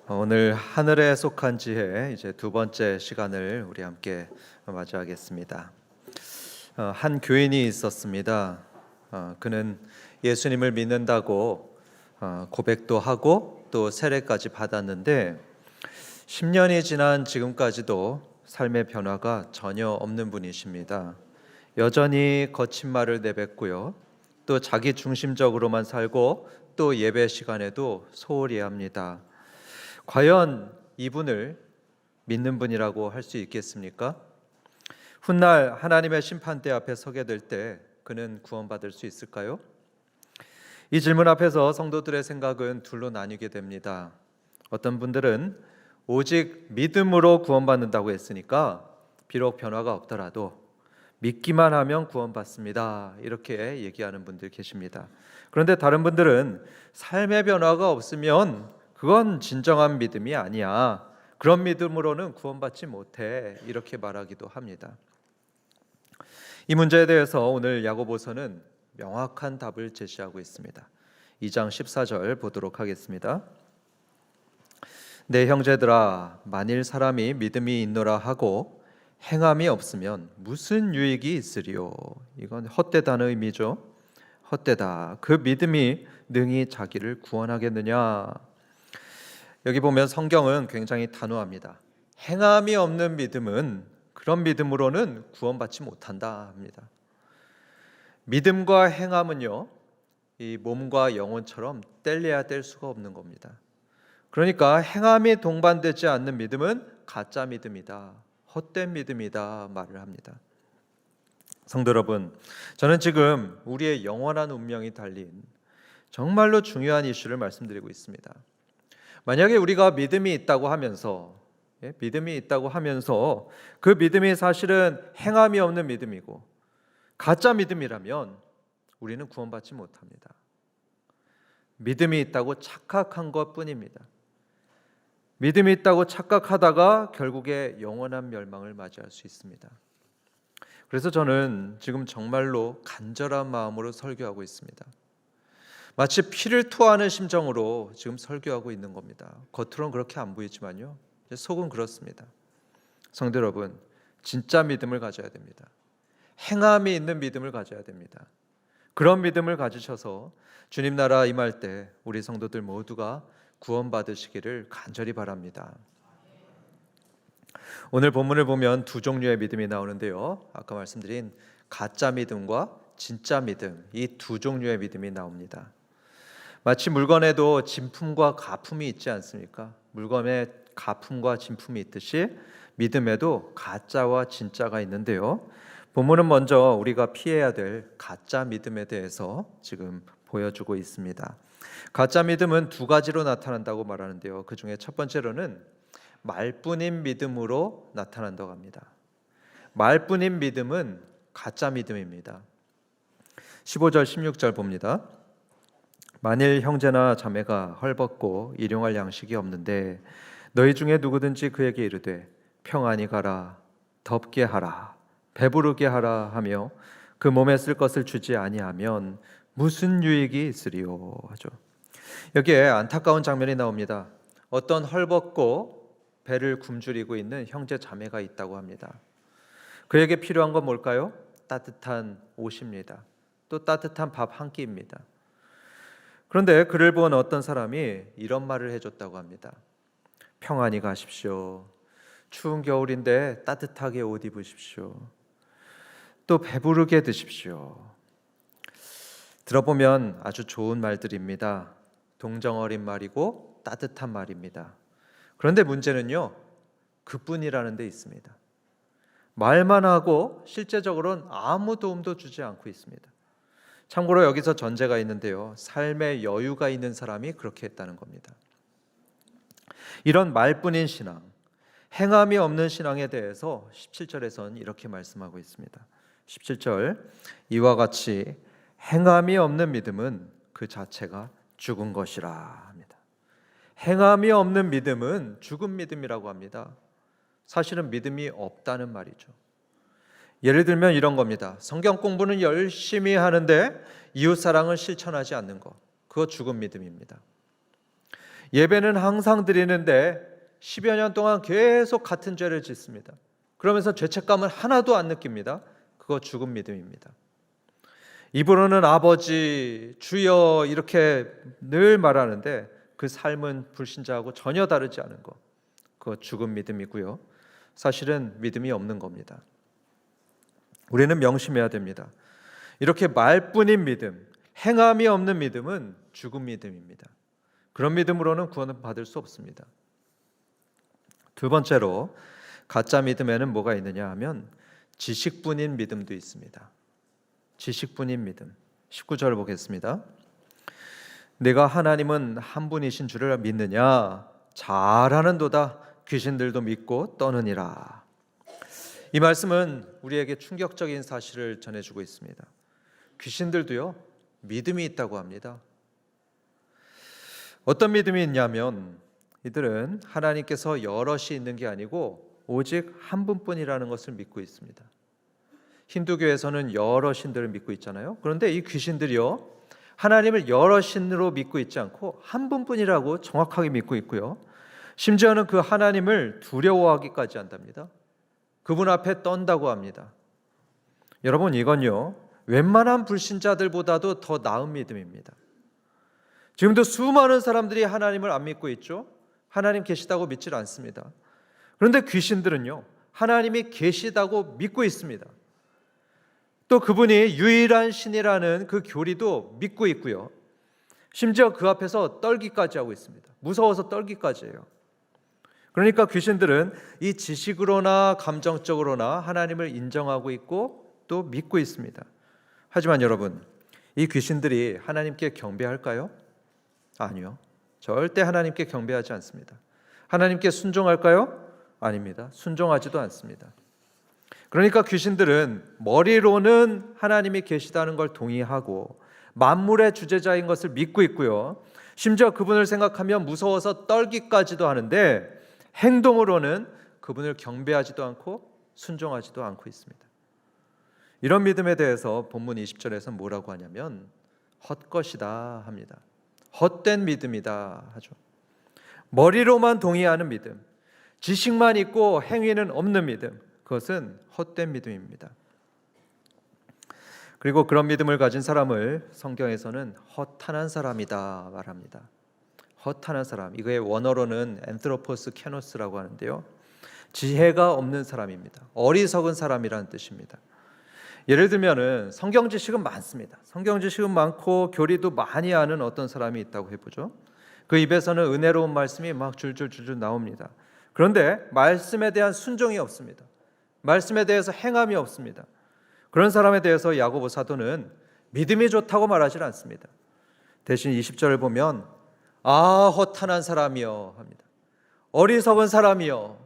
오늘 하늘에 속한 지혜 이제 두 번째 시간을 우리 함께 맞이하겠습니다. 한 교인이 있었습니다. 그는 예수님을 믿는다고 고백도 하고 또 세례까지 받았는데 10년이 지난 지금까지도 삶의 변화가 전혀 없는 분이십니다. 여전히 거친 말을 내뱉고요. 또 자기 중심적으로만 살고 또 예배 시간에도 소홀히 합니다. 과연 이분을 믿는 분이라고 할 수 있겠습니까? 훗날 하나님의 심판대 앞에 서게 될 때 그는 구원받을 수 있을까요? 이 질문 앞에서 성도들의 생각은 둘로 나뉘게 됩니다. 어떤 분들은 오직 믿음으로 구원받는다고 했으니까 비록 변화가 없더라도 믿기만 하면 구원받습니다, 이렇게 얘기하는 분들 계십니다. 그런데 다른 분들은 삶의 변화가 없으면 그건 진정한 믿음이 아니야, 그런 믿음으로는 구원받지 못해, 이렇게 말하기도 합니다. 이 문제에 대해서 오늘 야고보서는 명확한 답을 제시하고 있습니다. 2장 14절 보도록 하겠습니다. 내 형제들아, 만일 사람이 믿음이 있노라 하고 행함이 없으면 무슨 유익이 있으리요? 이건 헛되다는 의미죠. 헛되다. 그 믿음이 능히 자기를 구원하겠느냐? 여기 보면 성경은 굉장히 단호합니다. 행함이 없는 믿음은 그런 믿음으로는 구원받지 못한다 합니다. 믿음과 행함은요, 이 몸과 영혼처럼 뗄래야 뗄 수가 없는 겁니다. 그러니까 행함이 동반되지 않는 믿음은 가짜 믿음이다, 헛된 믿음이다 말을 합니다. 성도 여러분, 저는 지금 우리의 영원한 운명이 달린 정말로 중요한 이슈를 말씀드리고 있습니다. 만약에 우리가 믿음이 있다고 하면서 그 믿음이 사실은 행함이 없는 믿음이고 가짜 믿음이라면 우리는 구원받지 못합니다. 믿음이 있다고 착각한 것뿐입니다. 믿음이 있다고 착각하다가 결국에 영원한 멸망을 맞이할 수 있습니다. 그래서 저는 지금 정말로 간절한 마음으로 설교하고 있습니다. 마치 피를 토하는 심정으로 지금 설교하고 있는 겁니다. 겉으로는 그렇게 안 보이지만요, 속은 그렇습니다. 성도 여러분, 진짜 믿음을 가져야 됩니다. 행함이 있는 믿음을 가져야 됩니다. 그런 믿음을 가지셔서 주님 나라 임할 때 우리 성도들 모두가 구원받으시기를 간절히 바랍니다. 오늘 본문을 보면 두 종류의 믿음이 나오는데요, 아까 말씀드린 가짜 믿음과 진짜 믿음, 이 두 종류의 믿음이 나옵니다. 마치 물건에도 진품과 가품이 있지 않습니까? 물건에 가품과 진품이 있듯이 믿음에도 가짜와 진짜가 있는데요, 본문은 먼저 우리가 피해야 될 가짜 믿음에 대해서 지금 보여주고 있습니다. 가짜 믿음은 두 가지로 나타난다고 말하는데요, 그 중에 첫 번째로는 말뿐인 믿음으로 나타난다고 합니다. 말뿐인 믿음은 가짜 믿음입니다. 15절 16절 봅니다. 만일 형제나 자매가 헐벗고 일용할 양식이 없는데 너희 중에 누구든지 그에게 이르되 평안히 가라, 덥게 하라, 배부르게 하라 하며 그 몸에 쓸 것을 주지 아니하면 무슨 유익이 있으리요 하죠. 여기에 안타까운 장면이 나옵니다. 어떤 헐벗고 배를 굶주리고 있는 형제 자매가 있다고 합니다. 그에게 필요한 건 뭘까요? 따뜻한 옷입니다. 또 따뜻한 밥 한 끼입니다. 그런데 그를 본 어떤 사람이 이런 말을 해줬다고 합니다. 평안히 가십시오. 추운 겨울인데 따뜻하게 옷 입으십시오. 또 배부르게 드십시오. 들어보면 아주 좋은 말들입니다. 동정어린 말이고 따뜻한 말입니다. 그런데 문제는요, 그뿐이라는 데 있습니다. 말만 하고 실제적으로는 아무 도움도 주지 않고 있습니다. 참고로 여기서 전제가 있는데요, 삶의 여유가 있는 사람이 그렇게 했다는 겁니다. 이런 말뿐인 신앙, 행함이 없는 신앙에 대해서 17절에서는 이렇게 말씀하고 있습니다. 17절, 이와 같이 행함이 없는 믿음은 그 자체가 죽은 것이라 합니다. 행함이 없는 믿음은 죽은 믿음이라고 합니다. 사실은 믿음이 없다는 말이죠. 예를 들면 이런 겁니다. 성경 공부는 열심히 하는데 이웃사랑을 실천하지 않는 것, 그거 죽은 믿음입니다. 예배는 항상 드리는데 10여 년 동안 계속 같은 죄를 짓습니다. 그러면서 죄책감을 하나도 안 느낍니다. 그거 죽은 믿음입니다. 입으로는 아버지, 주여 이렇게 늘 말하는데 그 삶은 불신자하고 전혀 다르지 않은 것, 그거 죽은 믿음이고요. 사실은 믿음이 없는 겁니다. 우리는 명심해야 됩니다. 이렇게 말뿐인 믿음, 행함이 없는 믿음은 죽은 믿음입니다. 그런 믿음으로는 구원을 받을 수 없습니다. 두 번째로 가짜 믿음에는 뭐가 있느냐 하면 지식뿐인 믿음도 있습니다. 지식뿐인 믿음. 19절 보겠습니다. 내가 하나님은 한 분이신 줄을 믿느냐? 잘하는도다. 귀신들도 믿고 떠느니라. 이 말씀은 우리에게 충격적인 사실을 전해주고 있습니다. 귀신들도요, 믿음이 있다고 합니다. 어떤 믿음이 있냐면 이들은 하나님께서 여럿이 있는 게 아니고 오직 한 분뿐이라는 것을 믿고 있습니다. 힌두교에서는 여러 신들을 믿고 있잖아요. 그런데 이 귀신들이요, 하나님을 여러 신으로 믿고 있지 않고 한 분뿐이라고 정확하게 믿고 있고요. 심지어는 그 하나님을 두려워하기까지 한답니다. 그분 앞에 떤다고 합니다. 여러분, 이건요, 웬만한 불신자들보다도 더 나은 믿음입니다. 지금도 수많은 사람들이 하나님을 안 믿고 있죠. 하나님 계시다고 믿질 않습니다. 그런데 귀신들은요, 하나님이 계시다고 믿고 있습니다. 또 그분이 유일한 신이라는 그 교리도 믿고 있고요. 심지어 그 앞에서 떨기까지 하고 있습니다. 무서워서 떨기까지 해요. 그러니까 귀신들은 이 지식으로나 감정적으로나 하나님을 인정하고 있고 또 믿고 있습니다. 하지만 여러분, 이 귀신들이 하나님께 경배할까요? 아니요. 절대 하나님께 경배하지 않습니다. 하나님께 순종할까요? 아닙니다. 순종하지도 않습니다. 그러니까 귀신들은 머리로는 하나님이 계시다는 걸 동의하고 만물의 주재자인 것을 믿고 있고요. 심지어 그분을 생각하면 무서워서 떨기까지도 하는데 행동으로는 그분을 경배하지도 않고 순종하지도 않고 있습니다. 이런 믿음에 대해서 본문 20절에서 뭐라고 하냐면 헛것이다 합니다. 헛된 믿음이다 하죠. 머리로만 동의하는 믿음, 지식만 있고 행위는 없는 믿음, 그것은 헛된 믿음입니다. 그리고 그런 믿음을 가진 사람을 성경에서는 허탄한 사람이다 말합니다. 허탄한 사람, 이거의 원어로는 엔트로포스 케노스라고 하는데요, 지혜가 없는 사람입니다. 어리석은 사람이라는 뜻입니다. 예를 들면은 성경 지식은 많습니다. 성경 지식은 많고 교리도 많이 아는 어떤 사람이 있다고 해보죠. 그 입에서는 은혜로운 말씀이 막 줄줄줄줄 나옵니다. 그런데 말씀에 대한 순종이 없습니다. 말씀에 대해서 행함이 없습니다. 그런 사람에 대해서 야고보 사도는 믿음이 좋다고 말하지 않습니다. 대신 20절을 보면 아, 허탄한 사람이여 합니다. 어리석은 사람이여,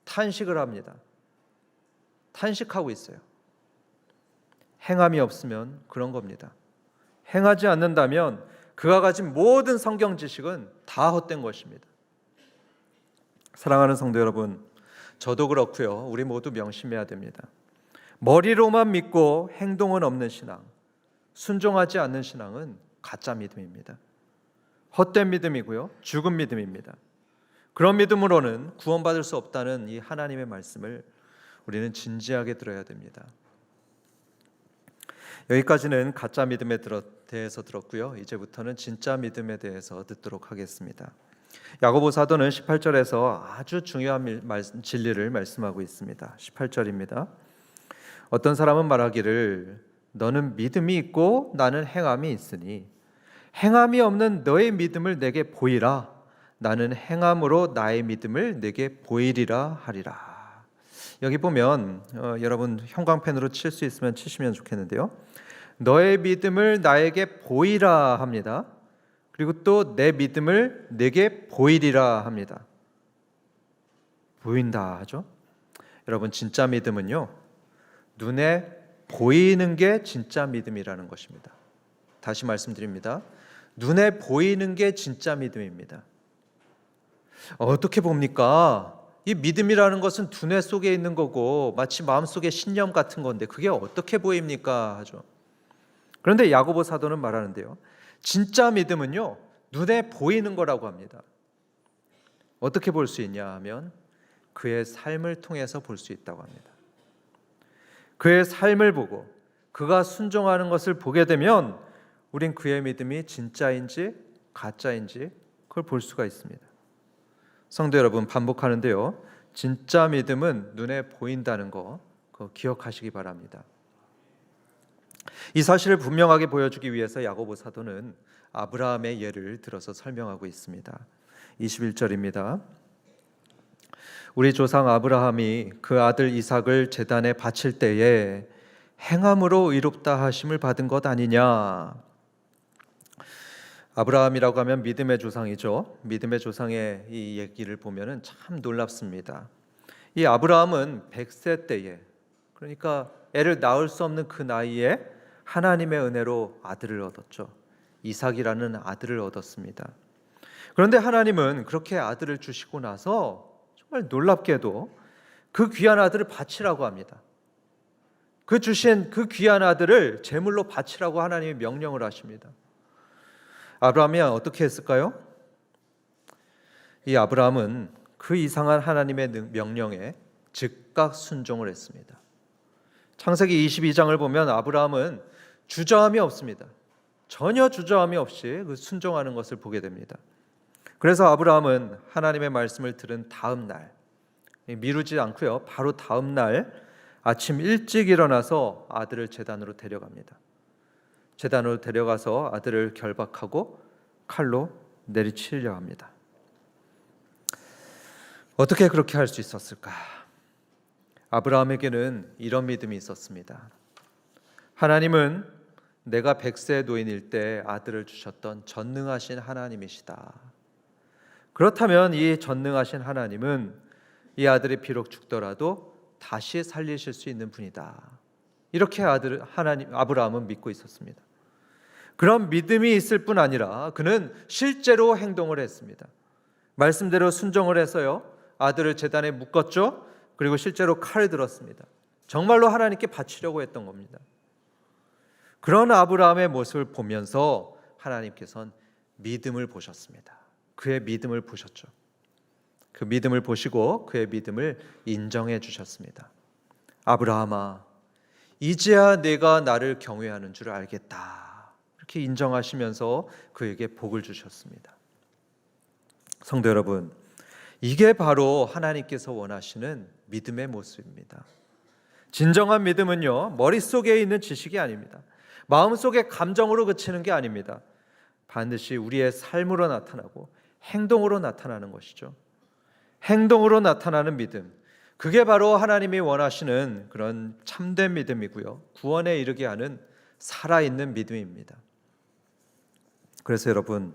탄식을 합니다. 탄식하고 있어요. 행함이 없으면 그런 겁니다. 행하지 않는다면 그가 가진 모든 성경 지식은 다 헛된 것입니다. 사랑하는 성도 여러분, 저도 그렇고요. 우리 모두 명심해야 됩니다. 머리로만 믿고 행동은 없는 신앙, 순종하지 않는 신앙은 가짜 믿음입니다. 헛된 믿음이고요. 죽은 믿음입니다. 그런 믿음으로는 구원받을 수 없다는 이 하나님의 말씀을 우리는 진지하게 들어야 됩니다. 여기까지는 가짜 믿음에 대해서 들었고요. 이제부터는 진짜 믿음에 대해서 듣도록 하겠습니다. 야고보 사도는 18절에서 아주 중요한 진리를 말씀하고 있습니다. 18절입니다. 어떤 사람은 말하기를 너는 믿음이 있고 나는 행함이 있으니 행함이 없는 너의 믿음을 내게 보이라. 나는 행함으로 나의 믿음을 내게 보이리라 하리라. 여기 보면 여러분 형광펜으로 칠 수 있으면 치시면 좋겠는데요. 너의 믿음을 나에게 보이라 합니다. 그리고 또 내 믿음을 내게 보이리라 합니다. 보인다 하죠. 여러분, 진짜 믿음은요, 눈에 보이는 게 진짜 믿음이라는 것입니다. 다시 말씀드립니다. 눈에 보이는 게 진짜 믿음입니다. 어떻게 봅니까? 이 믿음이라는 것은 두뇌 속에 있는 거고 마치 마음속의 신념 같은 건데 그게 어떻게 보입니까? 하죠. 그런데 야고보 사도는 말하는데요, 진짜 믿음은요, 눈에 보이는 거라고 합니다. 어떻게 볼 수 있냐 하면 그의 삶을 통해서 볼 수 있다고 합니다. 그의 삶을 보고 그가 순종하는 것을 보게 되면 우린 그의 믿음이 진짜인지 가짜인지 그걸 볼 수가 있습니다. 성도 여러분, 반복하는데요, 진짜 믿음은 눈에 보인다는 거 그거 기억하시기 바랍니다. 이 사실을 분명하게 보여주기 위해서 야고보 사도는 아브라함의 예를 들어서 설명하고 있습니다. 21절입니다. 우리 조상 아브라함이 그 아들 이삭을 제단에 바칠 때에 행함으로 의롭다 하심을 받은 것 아니냐. 아브라함이라고 하면 믿음의 조상이죠. 믿음의 조상의 이 얘기를 보면은 참 놀랍습니다. 이 아브라함은 100세 때에, 그러니까 애를 낳을 수 없는 그 나이에 하나님의 은혜로 아들을 얻었죠. 이삭이라는 아들을 얻었습니다. 그런데 하나님은 그렇게 아들을 주시고 나서 정말 놀랍게도 그 귀한 아들을 바치라고 합니다. 그 주신 그 귀한 아들을 제물로 바치라고 하나님이 명령을 하십니다. 아브라함이 어떻게 했을까요? 이 아브라함은 그 이상한 하나님의 명령에 즉각 순종을 했습니다. 창세기 22장을 보면 아브라함은 주저함이 없습니다. 전혀 주저함이 없이 그 순종하는 것을 보게 됩니다. 그래서 아브라함은 하나님의 말씀을 들은 다음 날, 미루지 않고요, 바로 다음 날 아침 일찍 일어나서 아들을 제단으로 데려갑니다. 제단으로 데려가서 아들을 결박하고 칼로 내리치려 합니다. 어떻게 그렇게 할 수 있었을까? 아브라함에게는 이런 믿음이 있었습니다. 하나님은 내가 100세 노인일 때 아들을 주셨던 전능하신 하나님이시다. 그렇다면 이 전능하신 하나님은 이 아들이 비록 죽더라도 다시 살리실 수 있는 분이다. 이렇게 아브라함은 믿고 있었습니다. 그런 믿음이 있을 뿐 아니라 그는 실제로 행동을 했습니다. 말씀대로 순종을 해서요, 아들을 제단에 묶었죠. 그리고 실제로 칼을 들었습니다. 정말로 하나님께 바치려고 했던 겁니다. 그런 아브라함의 모습을 보면서 하나님께서는 믿음을 보셨습니다. 그의 믿음을 보셨죠. 그 믿음을 보시고 그의 믿음을 인정해 주셨습니다. 아브라함아, 이제야 내가 나를 경외하는 줄 알겠다. 이렇게 인정하시면서 그에게 복을 주셨습니다. 성도 여러분, 이게 바로 하나님께서 원하시는 믿음의 모습입니다. 진정한 믿음은요, 머릿속에 있는 지식이 아닙니다. 마음속의 감정으로 그치는 게 아닙니다. 반드시 우리의 삶으로 나타나고 행동으로 나타나는 것이죠. 행동으로 나타나는 믿음, 그게 바로 하나님이 원하시는 그런 참된 믿음이고요, 구원에 이르게 하는 살아있는 믿음입니다. 그래서 여러분,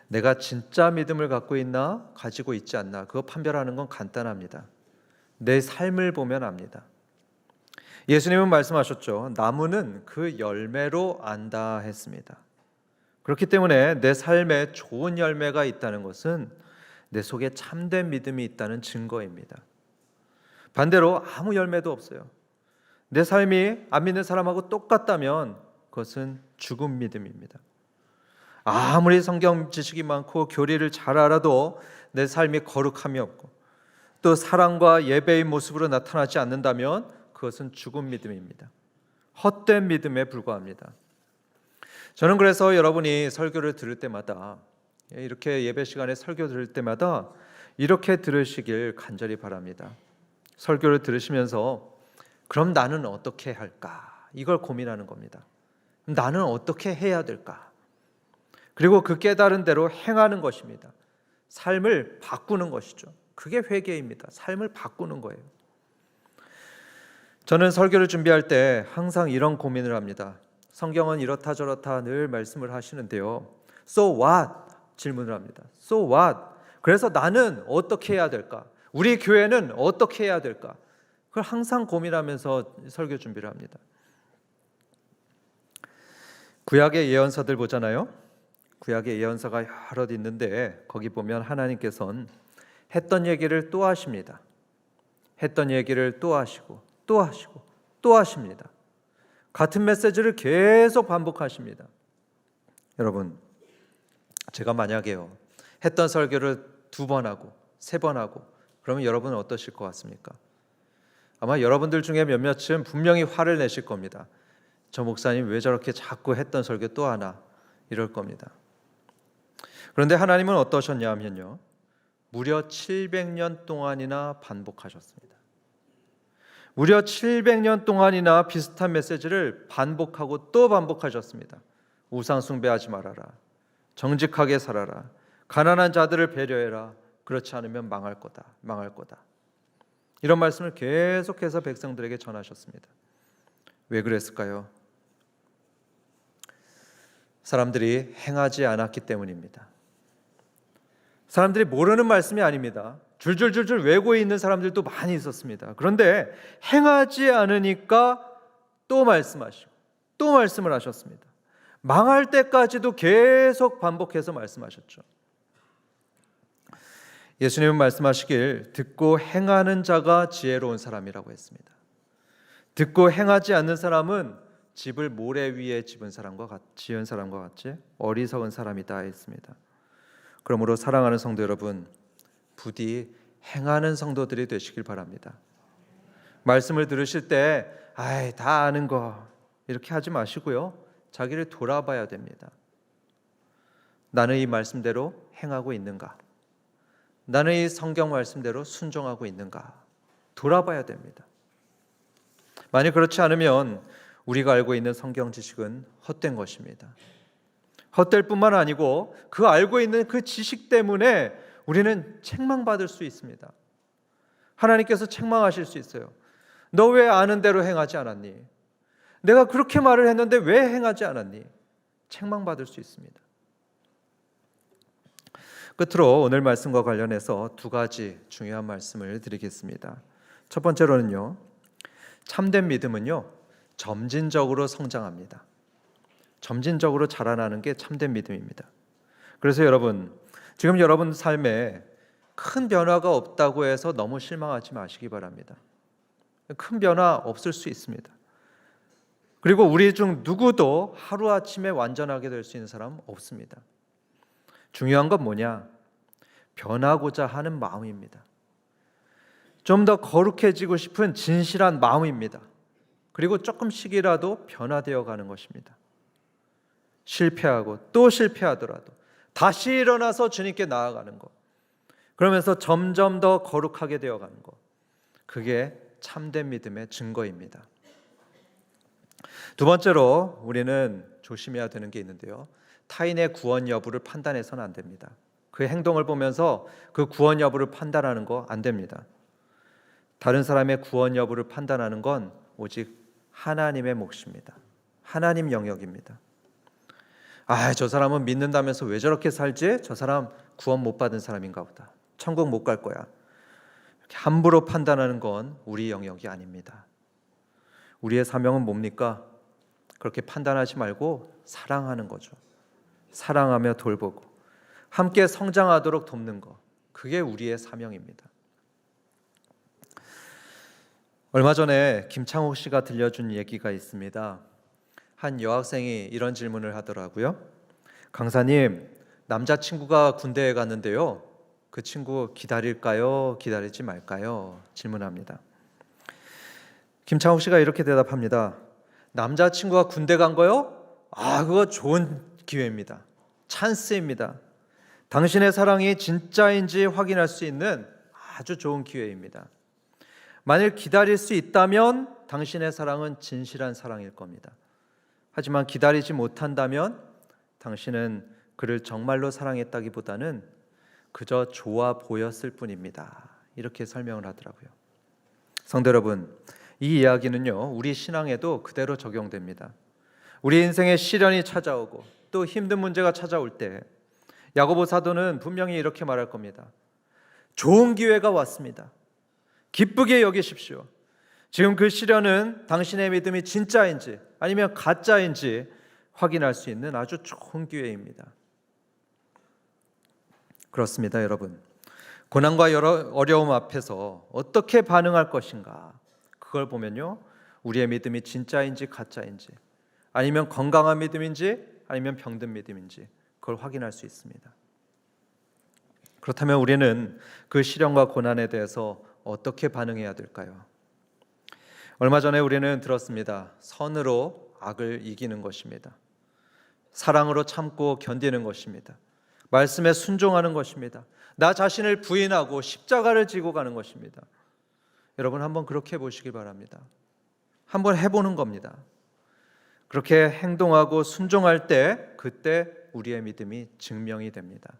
내가 진짜 믿음을 갖고 있나 가지고 있지 않나, 그거 판별하는 건 간단합니다. 내 삶을 보면 압니다. 예수님은 말씀하셨죠. 나무는 그 열매로 안다 했습니다. 그렇기 때문에 내 삶에 좋은 열매가 있다는 것은 내 속에 참된 믿음이 있다는 증거입니다. 반대로 아무 열매도 없어요. 내 삶이 안 믿는 사람하고 똑같다면 그것은 죽은 믿음입니다. 아무리 성경 지식이 많고 교리를 잘 알아도 내 삶이 거룩함이 없고 또 사랑과 예배의 모습으로 나타나지 않는다면 그것은 죽은 믿음입니다. 헛된 믿음에 불과합니다. 저는 그래서 여러분이 설교를 들을 때마다, 이렇게 예배 시간에 설교 들을 때마다 이렇게 들으시길 간절히 바랍니다. 설교를 들으시면서 그럼 나는 어떻게 할까? 이걸 고민하는 겁니다. 나는 어떻게 해야 될까? 그리고 그 깨달은 대로 행하는 것입니다. 삶을 바꾸는 것이죠. 그게 회개입니다. 삶을 바꾸는 거예요. 저는 설교를 준비할 때 항상 이런 고민을 합니다. 성경은 이렇다 저렇다 늘 말씀을 하시는데요, So what? 질문을 합니다. So what? 그래서 나는 어떻게 해야 될까? 우리 교회는 어떻게 해야 될까? 그걸 항상 고민하면서 설교 준비를 합니다. 구약의 예언서들 보잖아요. 구약의 예언서가 여럿 있는데 거기 보면 하나님께서는 했던 얘기를 또 하십니다. 했던 얘기를 또 하시고 또 하시고 또 하십니다. 같은 메시지를 계속 반복하십니다. 여러분, 제가 만약에요 했던 설교를 2번 하고 3번 하고 그러면 여러분은 어떠실 것 같습니까? 아마 여러분들 중에 몇몇은 분명히 화를 내실 겁니다. 저 목사님 왜 저렇게 자꾸 했던 설교 또 하나 이럴 겁니다. 그런데 하나님은 어떠셨냐 하면요 무려 700년 동안이나 반복하셨습니다. 무려 700년 동안이나 비슷한 메시지를 반복하고 또 반복하셨습니다. 우상 숭배하지 말아라. 정직하게 살아라. 가난한 자들을 배려해라. 그렇지 않으면 망할 거다. 망할 거다. 이런 말씀을 계속해서 백성들에게 전하셨습니다. 왜 그랬을까요? 사람들이 행하지 않았기 때문입니다. 사람들이 모르는 말씀이 아닙니다. 줄줄줄줄 외고 있는 사람들도 많이 있었습니다. 그런데 행하지 않으니까 또 말씀하시고 또 말씀을 하셨습니다. 망할 때까지도 계속 반복해서 말씀하셨죠. 예수님은 말씀하시길 듣고 행하는 자가 지혜로운 사람이라고 했습니다. 듣고 행하지 않는 사람은 집을 모래 위에 지은 사람과 같이 어리석은 사람이다 했습니다. 그러므로 사랑하는 성도 여러분, 부디 행하는 성도들이 되시길 바랍니다. 말씀을 들으실 때 다 아는 거 이렇게 하지 마시고요. 자기를 돌아봐야 됩니다. 나는 이 말씀대로 행하고 있는가? 나는 이 성경 말씀대로 순종하고 있는가? 돌아봐야 됩니다. 만약 그렇지 않으면 우리가 알고 있는 성경 지식은 헛된 것입니다. 헛될 뿐만 아니고 그 알고 있는 그 지식 때문에 우리는 책망받을 수 있습니다. 하나님께서 책망하실 수 있어요. 너 왜 아는 대로 행하지 않았니? 내가 그렇게 말을 했는데 왜 행하지 않았니? 책망받을 수 있습니다. 끝으로 오늘 말씀과 관련해서 2가지 중요한 말씀을 드리겠습니다. 첫 번째로는요, 참된 믿음은요, 점진적으로 성장합니다. 점진적으로 자라나는 게 참된 믿음입니다. 그래서 여러분, 지금 여러분 삶에 큰 변화가 없다고 해서 너무 실망하지 마시기 바랍니다. 큰 변화 없을 수 있습니다. 그리고 우리 중 누구도 하루아침에 완전하게 될 수 있는 사람 없습니다. 중요한 건 뭐냐? 변하고자 하는 마음입니다. 좀 더 거룩해지고 싶은 진실한 마음입니다. 그리고 조금씩이라도 변화되어 가는 것입니다. 실패하고 또 실패하더라도 다시 일어나서 주님께 나아가는 것, 그러면서 점점 더 거룩하게 되어가는 것, 그게 참된 믿음의 증거입니다. 2번째로 우리는 조심해야 되는 게 있는데요, 타인의 구원 여부를 판단해서는 안 됩니다. 그 행동을 보면서 그 구원 여부를 판단하는 거 안 됩니다. 다른 사람의 구원 여부를 판단하는 건 오직 하나님의 몫입니다. 하나님 영역입니다. 저 사람은 믿는다면서 왜 저렇게 살지? 저 사람 구원 못 받은 사람인가 보다. 천국 못 갈 거야. 이렇게 함부로 판단하는 건 우리 영역이 아닙니다. 우리의 사명은 뭡니까? 그렇게 판단하지 말고 사랑하는 거죠. 사랑하며 돌보고 함께 성장하도록 돕는 것, 그게 우리의 사명입니다. 얼마 전에 김창욱 씨가 들려준 얘기가 있습니다. 한 여학생이 이런 질문을 하더라고요. 강사님, 남자친구가 군대에 갔는데요, 그 친구 기다릴까요? 기다리지 말까요? 질문합니다. 김창욱 씨가 이렇게 대답합니다. 남자친구가 군대 간 거요? 그거 좋은 기회입니다. 찬스입니다. 당신의 사랑이 진짜인지 확인할 수 있는 아주 좋은 기회입니다. 만일 기다릴 수 있다면 당신의 사랑은 진실한 사랑일 겁니다. 하지만 기다리지 못한다면 당신은 그를 정말로 사랑했다기보다는 그저 좋아 보였을 뿐입니다. 이렇게 설명을 하더라고요. 성도 여러분, 이 이야기는요, 우리 신앙에도 그대로 적용됩니다. 우리 인생에 시련이 찾아오고 또 힘든 문제가 찾아올 때 야고보 사도는 분명히 이렇게 말할 겁니다. 좋은 기회가 왔습니다. 기쁘게 여기십시오. 지금 그 시련은 당신의 믿음이 진짜인지 아니면 가짜인지 확인할 수 있는 아주 좋은 기회입니다. 그렇습니다, 여러분. 고난과 여러 어려움 앞에서 어떻게 반응할 것인가, 그걸 보면요, 우리의 믿음이 진짜인지 가짜인지, 아니면 건강한 믿음인지 아니면 병든 믿음인지, 그걸 확인할 수 있습니다. 그렇다면 우리는 그 시련과 고난에 대해서 어떻게 반응해야 될까요? 얼마 전에 우리는 들었습니다. 선으로 악을 이기는 것입니다. 사랑으로 참고 견디는 것입니다. 말씀에 순종하는 것입니다. 나 자신을 부인하고 십자가를 지고 가는 것입니다. 여러분 한번 그렇게 해보시기 바랍니다. 한번 해보는 겁니다. 그렇게 행동하고 순종할 때 그때 우리의 믿음이 증명이 됩니다.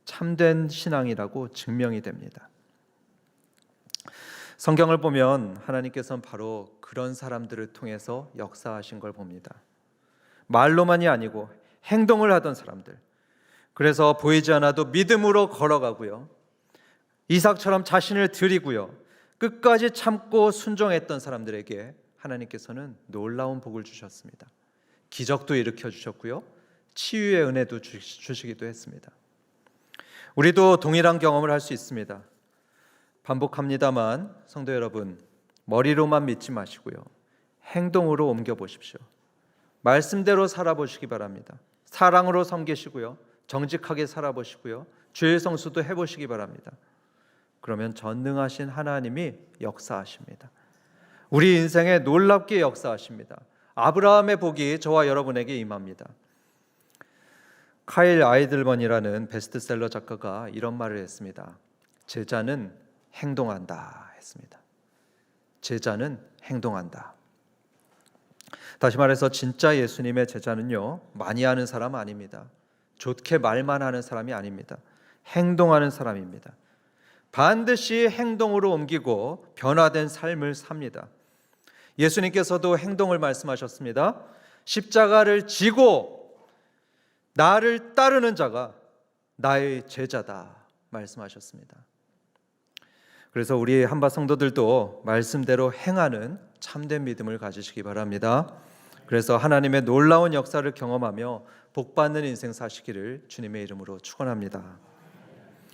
참된 신앙이라고 증명이 됩니다. 성경을 보면 하나님께서는 바로 그런 사람들을 통해서 역사하신 걸 봅니다. 말로만이 아니고 행동을 하던 사람들, 그래서 보이지 않아도 믿음으로 걸어가고요, 이삭처럼 자신을 드리고요, 끝까지 참고 순종했던 사람들에게 하나님께서는 놀라운 복을 주셨습니다. 기적도 일으켜 주셨고요, 치유의 은혜도 주시기도 했습니다. 우리도 동일한 경험을 할 수 있습니다. 반복합니다만 성도 여러분, 머리로만 믿지 마시고요, 행동으로 옮겨보십시오. 말씀대로 살아보시기 바랍니다. 사랑으로 섬기시고요, 정직하게 살아보시고요, 주의 성수도 해보시기 바랍니다. 그러면 전능하신 하나님이 역사하십니다. 우리 인생에 놀랍게 역사하십니다. 아브라함의 복이 저와 여러분에게 임합니다. 카일 아이들번이라는 베스트셀러 작가가 이런 말을 했습니다. 제자는 행동한다 했습니다. 제자는 행동한다. 다시 말해서 진짜 예수님의 제자는요, 많이 하는 사람 아닙니다. 좋게 말만 하는 사람이 아닙니다. 행동하는 사람입니다. 반드시 행동으로 옮기고 변화된 삶을 삽니다. 예수님께서도 행동을 말씀하셨습니다. 십자가를 지고 나를 따르는 자가 나의 제자다 말씀하셨습니다. 그래서 우리 한바 성도들도 말씀대로 행하는 참된 믿음을 가지시기 바랍니다. 그래서 하나님의 놀라운 역사를 경험하며 복받는 인생 사시기를 주님의 이름으로 축원합니다.